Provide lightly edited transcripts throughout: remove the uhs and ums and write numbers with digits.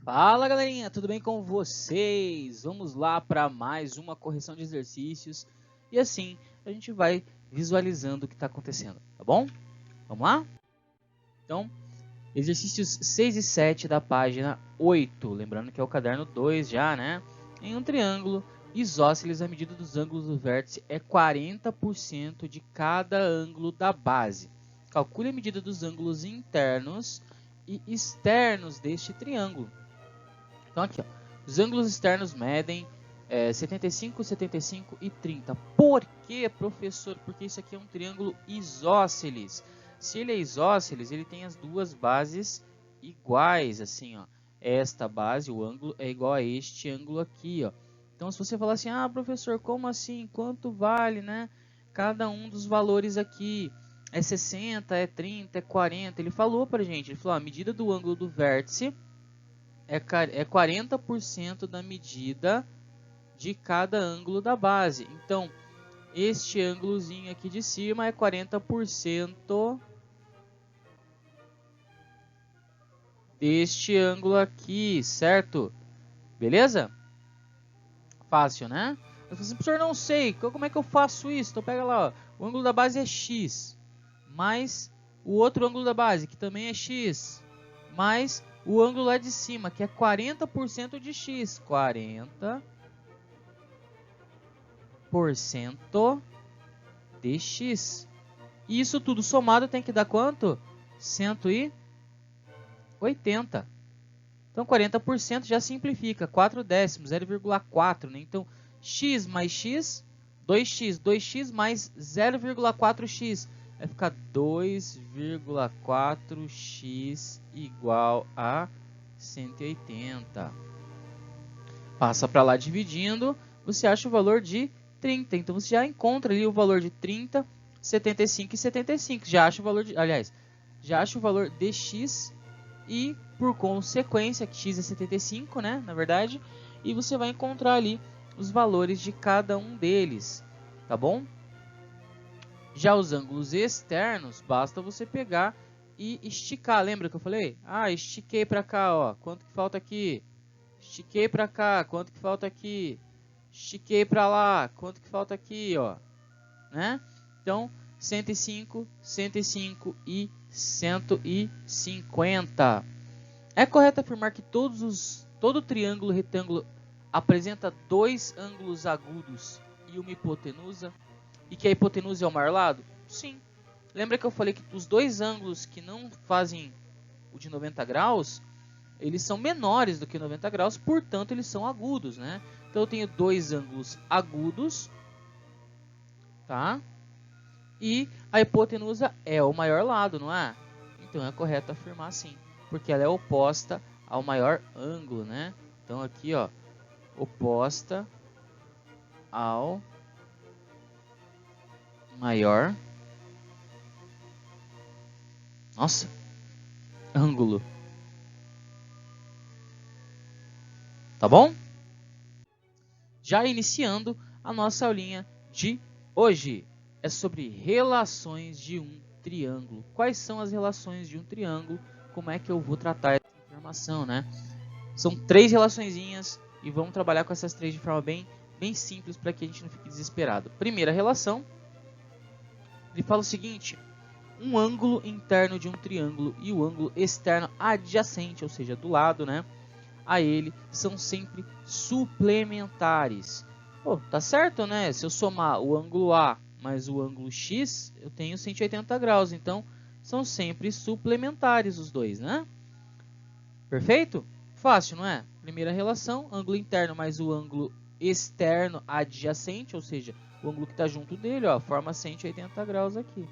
Fala galerinha, tudo bem com vocês? Vamos lá para mais uma correção de exercícios e assim a gente vai visualizando o que está acontecendo, tá bom? Vamos lá? Então, exercícios 6 e 7 da página 8, lembrando que é o caderno 2 já, né? Em um triângulo isósceles, a medida dos ângulos do vértice é 40% de cada ângulo da base. Calcule a medida dos ângulos internos e externos deste triângulo. Então aqui, ó, os ângulos externos medem 75, 75 e 30. Por que, professor? Porque isso aqui é um triângulo isósceles. Se ele é isósceles, ele tem as duas bases iguais, assim, ó. Esta base, o ângulo, é igual a este ângulo aqui, ó. Então, se você falar assim, ah, professor, como assim? Quanto vale, né? Cada um dos valores aqui é 60, é 30, é 40. Ele falou pra gente, ele falou, a medida do ângulo do vértice é 40% da medida de cada ângulo da base. Então, este ângulozinho aqui de cima é 40% deste ângulo aqui, certo? Beleza? Fácil, né? Eu falei assim, professor, não sei, como é que eu faço isso? Então, pega lá, ó, o ângulo da base é x, mais o outro ângulo da base, que também é x, mais o ângulo lá de cima, que é 40% de x. 40% de x. E isso tudo somado tem que dar quanto? 180. Então, 40% já simplifica. 4 décimos, 0,4. Né? Então, x mais x, 2x. 2x mais 0,4x. Vai ficar 2,4x igual a 180. Passa para lá dividindo, você acha o valor de 30. Então, você já encontra ali o valor de 30, 75 e 75. Já acha o valor de, aliás, já acha o valor de x e, por consequência, que x é 75, né, na verdade, e você vai encontrar ali os valores de cada um deles, tá bom? Já os ângulos externos, basta você pegar e esticar. Lembra que eu falei? Ah, estiquei para cá, ó. Quanto que falta aqui? Estiquei para cá. Quanto que falta aqui? Estiquei para lá. Quanto que falta aqui, ó? Né? Então, 105, 105 e 150. É correto afirmar que todo triângulo retângulo apresenta dois ângulos agudos e uma hipotenusa? E que a hipotenusa é o maior lado? Sim. Lembra que eu falei que os dois ângulos que não fazem o de 90 graus, eles são menores do que 90 graus, portanto, eles são agudos, né? Então, eu tenho dois ângulos agudos, tá? E a hipotenusa é o maior lado, não é? Então, é correto afirmar sim, porque ela é oposta ao maior ângulo, né? Então, aqui, ó, oposta ao maior ângulo. Tá bom? Já iniciando a nossa aulinha de hoje. É sobre relações de um triângulo. Quais são as relações de um triângulo? Como é que eu vou tratar essa informação, né? São 3 relaçõezinhas e vamos trabalhar com essas 3 de forma bem simples para que a gente não fique desesperado. Primeira relação, ele fala o seguinte: um ângulo interno de um triângulo e o ângulo externo adjacente, ou seja, do lado, né, a ele, são sempre suplementares. Pô, tá certo, né? Se eu somar o ângulo A mais o ângulo X, eu tenho 180 graus. Então, são sempre suplementares os dois, né? Perfeito? Fácil, não é? Primeira relação, ângulo interno mais o ângulo externo adjacente, ou seja, o ângulo que está junto dele, ó, forma 180 graus aqui.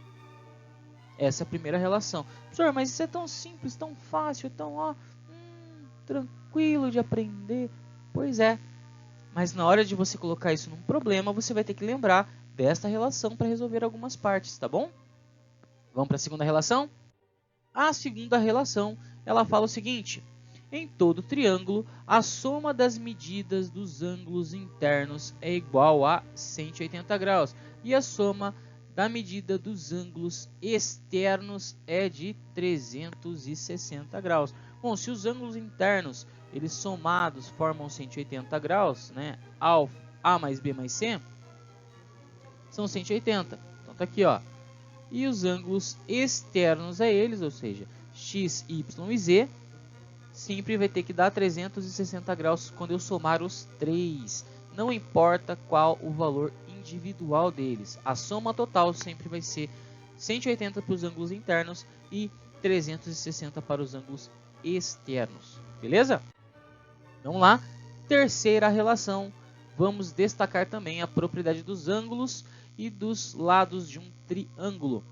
Essa é a primeira relação. Professor, mas isso é tão simples, tão fácil, tão tranquilo de aprender. Pois é, mas na hora de você colocar isso num problema, você vai ter que lembrar desta relação para resolver algumas partes, tá bom? Vamos para a segunda relação? A segunda relação, ela fala o seguinte: em todo triângulo, a soma das medidas dos ângulos internos é igual a 180 graus e a soma da medida dos ângulos externos é de 360 graus. Bom, se os ângulos internos, eles somados formam 180 graus, né? A mais B mais C, são 180. Então tá aqui, ó. E os ângulos externos a eles, ou seja, X, Y e Z, sempre vai ter que dar 360 graus quando eu somar os três. Não importa qual o valor individual deles. A soma total sempre vai ser 180 para os ângulos internos e 360 para os ângulos externos. Beleza? Vamos lá. Terceira relação. Vamos destacar também a propriedade dos ângulos e dos lados de um triângulo.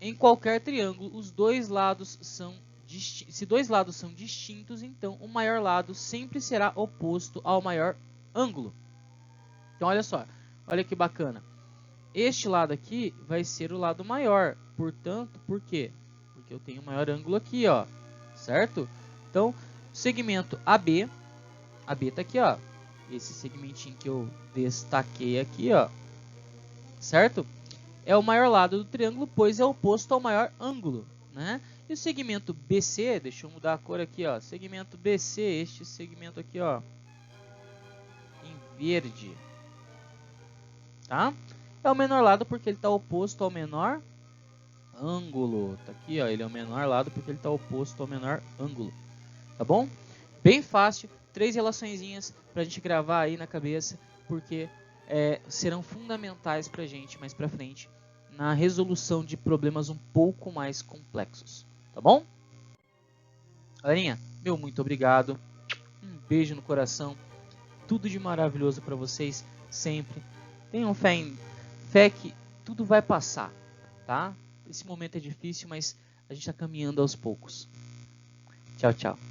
Em qualquer triângulo, os dois lados são se dois lados são distintos, então o maior lado sempre será oposto ao maior ângulo. Então olha só, olha que bacana. Este lado aqui vai ser o lado maior, portanto, por quê? Porque eu tenho o maior ângulo aqui, ó, certo? Então, segmento AB está aqui, ó, esse segmentinho que eu destaquei aqui, ó, certo? É o maior lado do triângulo, pois é oposto ao maior ângulo, né? E o segmento BC, deixa eu mudar a cor aqui, ó, segmento BC, este segmento aqui, ó, em verde, tá? É o menor lado porque ele está oposto ao menor ângulo, tá aqui, ó, ele é o menor lado porque ele está oposto ao menor ângulo, tá bom? Bem fácil, 3 relaçõezinhas para a gente gravar aí na cabeça, porque serão fundamentais para a gente mais para frente na resolução de problemas um pouco mais complexos, tá bom? Galerinha, meu muito obrigado, um beijo no coração, tudo de maravilhoso para vocês sempre. Tenham fé que tudo vai passar, tá? Esse momento é difícil, mas a gente está caminhando aos poucos. Tchau, tchau.